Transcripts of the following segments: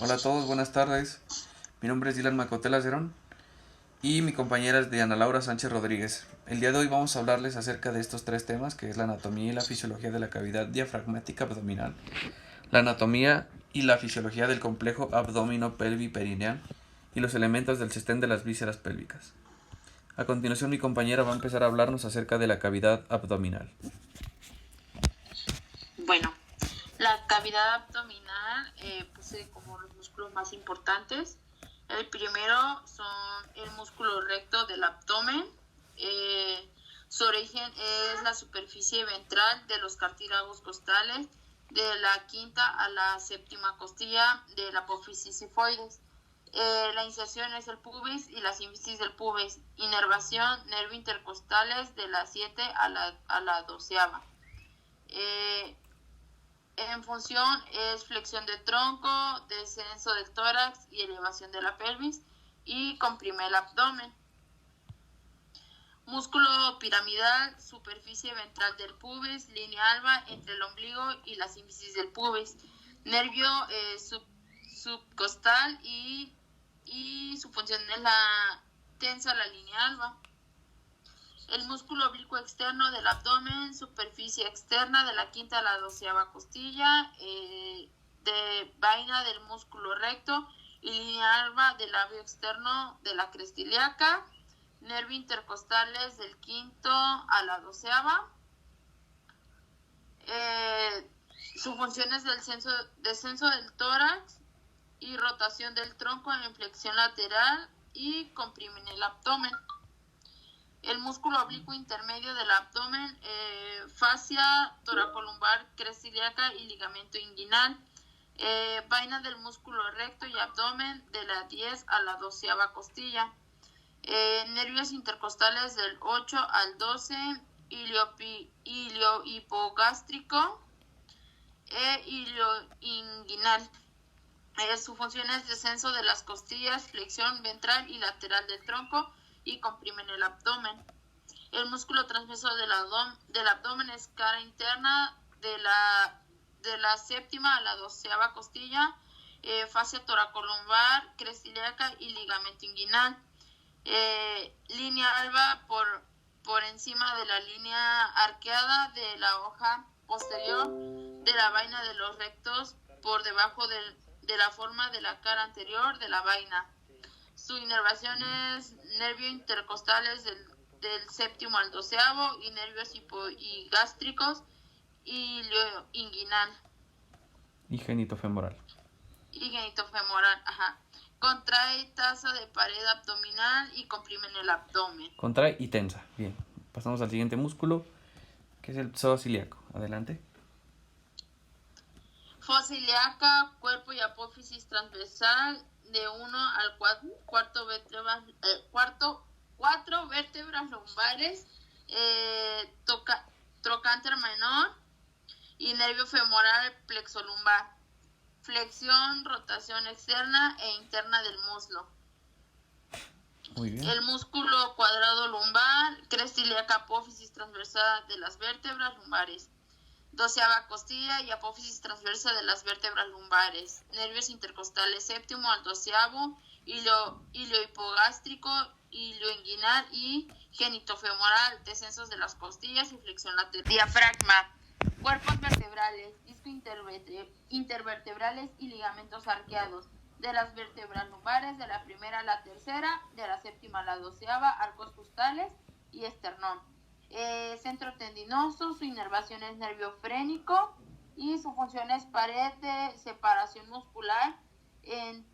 Hola a todos, buenas tardes. Mi nombre es Dylan Macotela Cerón y mi compañera es Diana Laura Sánchez Rodríguez. El día de hoy vamos a hablarles acerca de estos tres temas, que es la anatomía y la fisiología de la cavidad diafragmática abdominal, la anatomía y la fisiología del complejo abdomino-pelvi-perineal y los elementos del sostén de las vísceras pélvicas. A continuación mi compañera va a empezar a hablarnos acerca de la cavidad abdominal. Bueno, la cavidad abdominal posee como los músculos más importantes. El primero son el músculo recto del abdomen. Su origen es la superficie ventral de los cartílagos costales de la quinta a la séptima costilla de la apófisis sifoides. La inserción es el pubis y la sínfisis del pubis. Inervación, nervio intercostales de la 7 a la 12ª. En función es flexión de tronco, descenso del tórax y elevación de la pelvis y comprime el abdomen. Músculo piramidal, superficie ventral del pubis, línea alba entre el ombligo y la sínfisis del pubis. Nervio subcostal y su función es la tensa la línea alba. El músculo oblicuo externo del abdomen, superficie externa de la quinta a la 12ª costilla, de vaina del músculo recto y línea alba del labio externo de la cresta ilíaca, nervio intercostales del quinto a la 12ª. Su función es del descenso del tórax y rotación del tronco en flexión lateral y comprimen el abdomen. El músculo oblicuo intermedio del abdomen, fascia toracolumbar, cresta ilíaca y ligamento inguinal. Vaina del músculo recto y abdomen de la 10 a la 12ª costilla. Nervios intercostales del 8 al 12, iliohipogástrico e ilioinguinal. Su función es descenso de las costillas, flexión ventral y lateral del tronco y comprimen el abdomen. El músculo transverso del abdomen es cara interna de la séptima a la 12ª costilla, fascia toracolumbar, cresta ilíaca y ligamento inguinal. Línea alba por encima de la línea arqueada de la hoja posterior de la vaina de los rectos, por debajo de la forma de la cara anterior de la vaina. Su inervación es nervio intercostales del séptimo al 12º y nervios hipogástricos y inguinal. Y genitofemoral. Y genitofemoral, ajá. Contrae taza de pared abdominal y comprimen el abdomen. Contrae y tensa. Bien. Pasamos al siguiente músculo, que es el psoas ilíaco. Adelante. Fosa ilíaca, cuerpo y apófisis transversal de 1 al 4 vértebras lumbares, trocánter menor y nervio femoral plexolumbar. Flexión, rotación externa e interna del muslo. Muy bien. El músculo cuadrado lumbar, cresta ilíaca, apófisis transversal de las vértebras lumbares. 12ª costilla y apófisis transversa de las vértebras lumbares. Nervios intercostales séptimo al 12º, iliohipogástrico, ilioinguinal y genitofemoral, descensos de las costillas y flexión lateral. Diafragma. Cuerpos vertebrales, disco intervertebrales y ligamentos arqueados. De las vértebras lumbares, de la primera a la tercera, de la séptima a la 12ª, arcos costales y esternón. Centro tendinoso, su inervación es nervio frénico y su función es pared de separación muscular en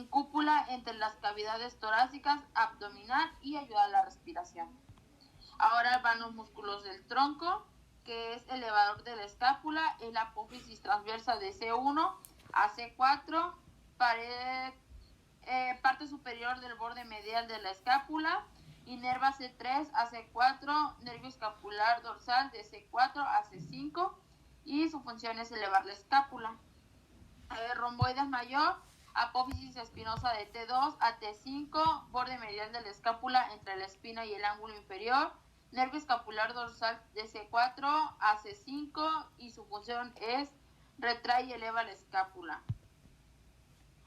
cúpula entre las cavidades torácicas, abdominal y ayuda a la respiración. Ahora van los músculos del tronco, que es elevador de la escápula, el apófisis transversa de C1 a C4, parte superior del borde medial de la escápula, inerva C3 a C4, nervio escapular dorsal de C4 a C5 y su función es elevar la escápula. Romboides mayor, apófisis espinosa de T2 a T5, borde medial de la escápula entre la espina y el ángulo inferior, nervio escapular dorsal de C4 a C5 y su función es retrae y eleva la escápula.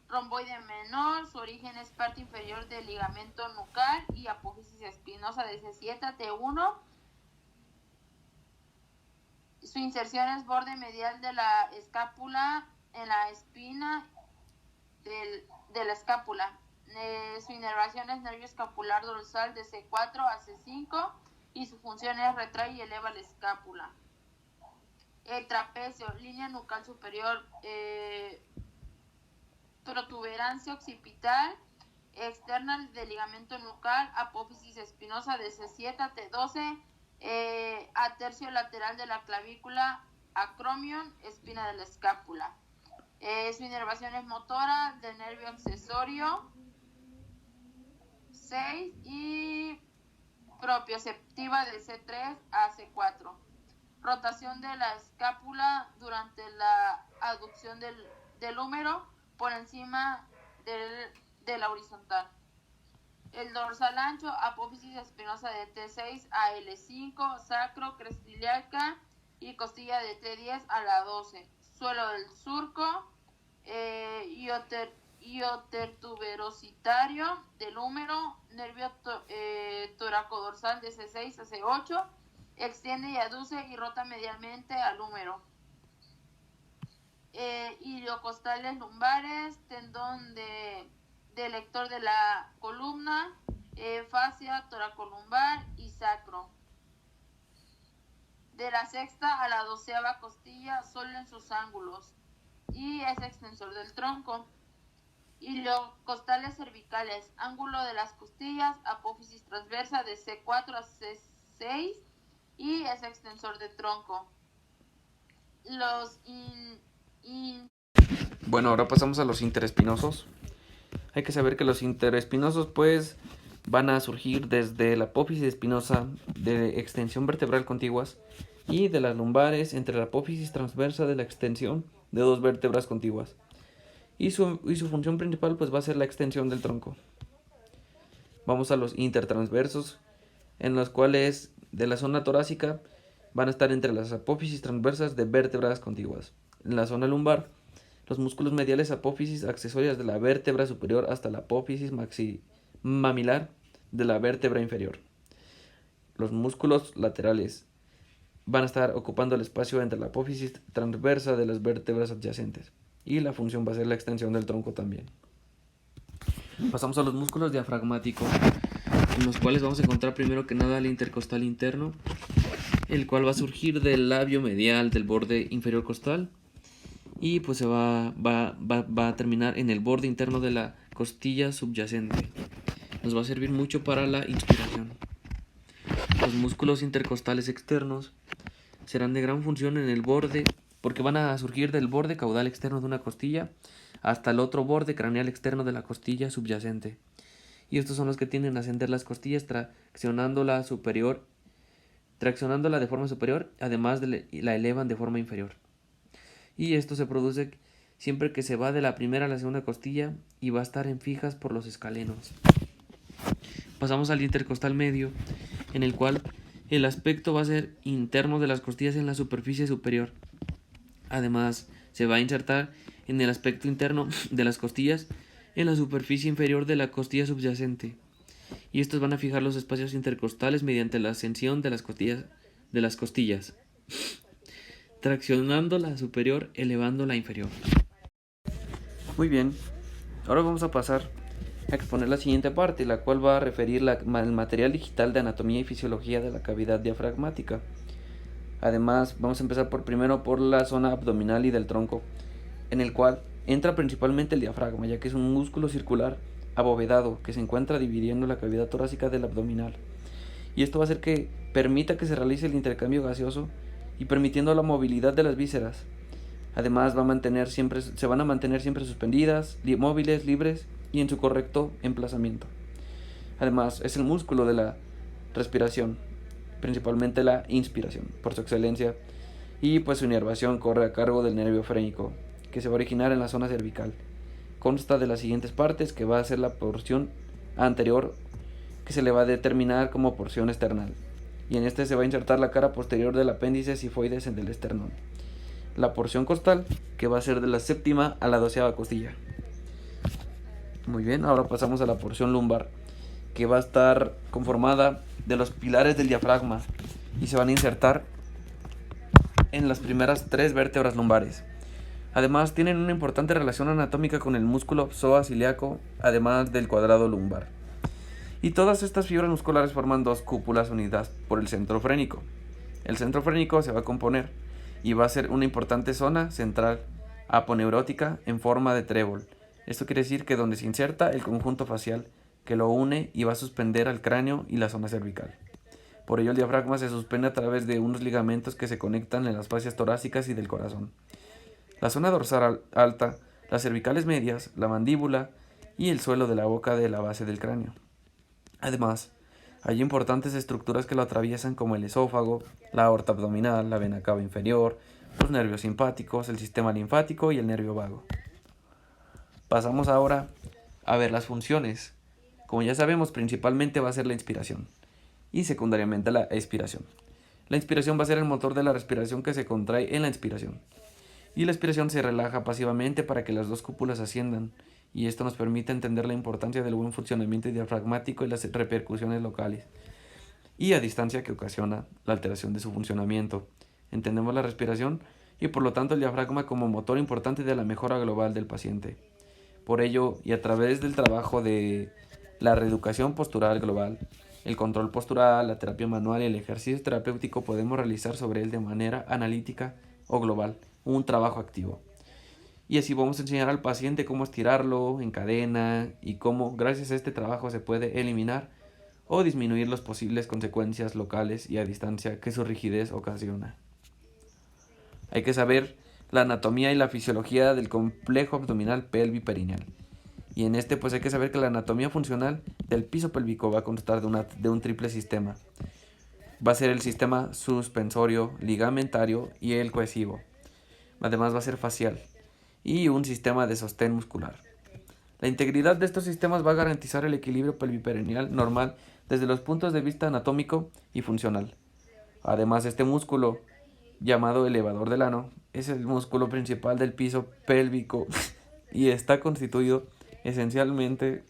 romboide menor. Su origen es parte inferior del ligamento nucal y apófisis espinosa de C7 a T1. Su inserción es borde medial de la escápula en la espina de la escápula. Su inervación es nervio escapular dorsal de C4 a C5 y su función es retrae y eleva la escápula. El trapecio, línea nucal superior, protuberancia occipital externa del ligamento nucal, apófisis espinosa de C7 a T12, atercio lateral de la clavícula, acromion, espina de la escápula. Su inervación es motora del nervio accesorio 6 y propioceptiva de C3 a C4. Rotación de la escápula durante la aducción del húmero por encima de la horizontal. El dorsal ancho, apófisis espinosa de T6 a L5, sacro, cresta ilíaca y costilla de T10 a la 12. Suelo del surco, iotertuberositario del húmero, nervio toracodorsal de C6 a C8, extiende y aduce y rota medialmente al húmero. Iliocostales lumbares, tendón del lector de la columna, fascia toracolumbar y sacro. De la sexta a la 12ª costilla, solo en sus ángulos, y es extensor del tronco. Iliocostales cervicales, ángulo de las costillas, apófisis transversa de C4 a C6 y es extensor del tronco. Bueno, ahora pasamos a los interespinosos. Hay que saber que los interespinosos pues van a surgir desde la apófisis espinosa de extensión vertebral contiguas y de las lumbares entre la apófisis transversa de la extensión de dos vértebras contiguas. Y su función principal pues va a ser la extensión del tronco. Vamos a los intertransversos, en los cuales de la zona torácica van a estar entre las apófisis transversas de vértebras contiguas. En la zona lumbar, los músculos mediales apófisis accesorias de la vértebra superior hasta la apófisis mamilar de la vértebra inferior. Los músculos laterales van a estar ocupando el espacio entre la apófisis transversa de las vértebras adyacentes. Y la función va a ser la extensión del tronco también. Pasamos a los músculos diafragmáticos, en los cuales vamos a encontrar primero que nada el intercostal interno, el cual va a surgir del labio medial del borde inferior costal y pues se va a terminar en el borde interno de la costilla subyacente. Nos va a servir mucho para la inspiración. Los músculos intercostales externos serán de gran función en el borde, porque van a surgir del borde caudal externo de una costilla hasta el otro borde craneal externo de la costilla subyacente. Y estos son los que tienden a ascender las costillas traccionándola de forma superior, además la elevan de forma inferior. Y esto se produce siempre que se va de la primera a la segunda costilla y va a estar en fijas por los escalenos. Pasamos al intercostal medio, en el cual el aspecto va a ser interno de las costillas en la superficie superior. Además, se va a insertar en el aspecto interno de las costillas en la superficie inferior de la costilla subyacente. Y estos van a fijar los espacios intercostales mediante la ascensión de las costillas, traccionando la superior, elevando la inferior. Muy bien, ahora vamos a pasar a exponer la siguiente parte, la cual va a referir el material digital de anatomía y fisiología de la cavidad diafragmática. Además, vamos a empezar primero por la zona abdominal y del tronco, en el cual entra principalmente el diafragma, ya que es un músculo circular abovedado que se encuentra dividiendo la cavidad torácica del abdominal. Y esto va a hacer que permita que se realice el intercambio gaseoso y permitiendo la movilidad de las vísceras. Además, se van a mantener siempre suspendidas, móviles, libres y en su correcto emplazamiento. Además, es el músculo de la respiración, principalmente la inspiración, por su excelencia, y pues su inervación corre a cargo del nervio frénico, que se va a originar en la zona cervical. Consta de las siguientes partes, que va a ser la porción anterior, que se le va a determinar como porción esternal, y en este se va a insertar la cara posterior del apéndice sifoides en el esternón. La porción costal, que va a ser de la séptima a la 12ª costilla. Muy bien, ahora pasamos a la porción lumbar, que va a estar conformada de los pilares del diafragma y se van a insertar en las primeras 3 vértebras lumbares. Además, tienen una importante relación anatómica con el músculo psoas ilíaco, además del cuadrado lumbar. Y todas estas fibras musculares forman 2 cúpulas unidas por el centro frénico. El centro frénico se va a componer y va a ser una importante zona central aponeurótica en forma de trébol. Esto quiere decir que donde se inserta el conjunto facial que lo une y va a suspender al cráneo y la zona cervical. Por ello el diafragma se suspende a través de unos ligamentos que se conectan en las fascias torácicas y del corazón. La zona dorsal alta, las cervicales medias, la mandíbula y el suelo de la boca de la base del cráneo. Además, hay importantes estructuras que lo atraviesan como el esófago, la aorta abdominal, la vena cava inferior, los nervios simpáticos, el sistema linfático y el nervio vago. Pasamos ahora a ver las funciones. Como ya sabemos, principalmente va a ser la inspiración y secundariamente la expiración. La inspiración va a ser el motor de la respiración que se contrae en la inspiración. Y la expiración se relaja pasivamente para que las 2 cúpulas asciendan. Y esto nos permite entender la importancia del buen funcionamiento diafragmático y las repercusiones locales y a distancia que ocasiona la alteración de su funcionamiento. Entendemos la respiración y por lo tanto el diafragma como motor importante de la mejora global del paciente. Por ello, y a través del trabajo de la reeducación postural global, el control postural, la terapia manual y el ejercicio terapéutico, podemos realizar sobre él de manera analítica o global un trabajo activo. Y así vamos a enseñar al paciente cómo estirarlo en cadena y cómo gracias a este trabajo se puede eliminar o disminuir las posibles consecuencias locales y a distancia que su rigidez ocasiona. Hay que saber la anatomía y la fisiología del complejo abdominal pelviperineal. Y en este pues hay que saber que la anatomía funcional del piso pélvico va a constar de un triple sistema. Va a ser el sistema suspensorio, ligamentario y el cohesivo. Además va a ser facial y un sistema de sostén muscular. La integridad de estos sistemas va a garantizar el equilibrio pelviperineal normal desde los puntos de vista anatómico y funcional. Además, este músculo, llamado elevador del ano, es el músculo principal del piso pélvico y está constituido esencialmente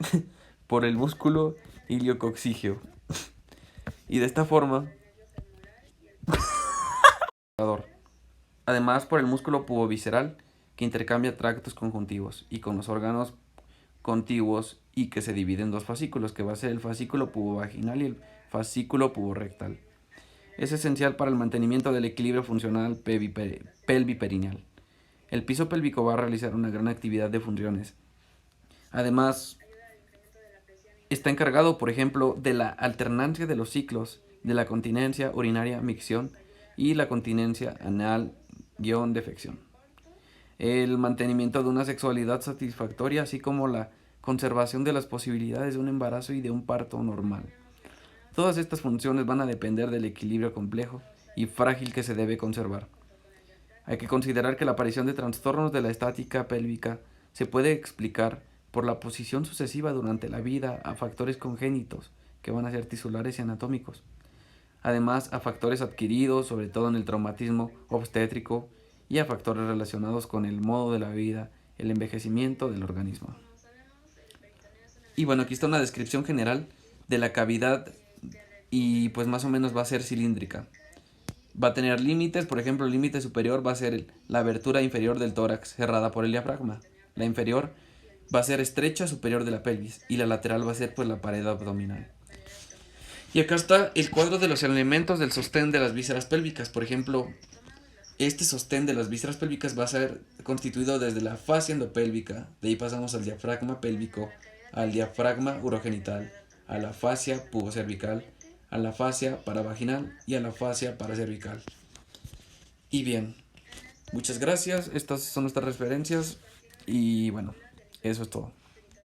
por el músculo iliococcígeo. Y de esta forma, además por el músculo pubovisceral que intercambia tractos conjuntivos y con los órganos contiguos y que se divide en 2 fascículos, que va a ser el fascículo pubovaginal y el fascículo puborectal. Es esencial para el mantenimiento del equilibrio funcional pelviperineal. El piso pélvico va a realizar una gran actividad de funciones. Además, está encargado, por ejemplo, de la alternancia de los ciclos, de la continencia urinaria, micción y la continencia anal-defección. El mantenimiento de una sexualidad satisfactoria, así como la conservación de las posibilidades de un embarazo y de un parto normal. Todas estas funciones van a depender del equilibrio complejo y frágil que se debe conservar. Hay que considerar que la aparición de trastornos de la estática pélvica se puede explicar por la posición sucesiva durante la vida a factores congénitos, que van a ser tisulares y anatómicos. Además, a factores adquiridos, sobre todo en el traumatismo obstétrico, y a factores relacionados con el modo de la vida, el envejecimiento del organismo. Y bueno, aquí está una descripción general de la cavidad y pues más o menos va a ser cilíndrica. Va a tener límites, por ejemplo, el límite superior va a ser la abertura inferior del tórax cerrada por el diafragma. La inferior va a ser estrecha superior de la pelvis y la lateral va a ser pues la pared abdominal. Y acá está el cuadro de los elementos del sostén de las vísceras pélvicas. Por ejemplo, este sostén de las vísceras pélvicas va a ser constituido desde la fascia endopélvica, de ahí pasamos al diafragma pélvico, al diafragma urogenital, a la fascia pubocervical, a la fascia paravaginal y a la fascia paracervical. Y bien, muchas gracias, estas son nuestras referencias y bueno, eso es todo.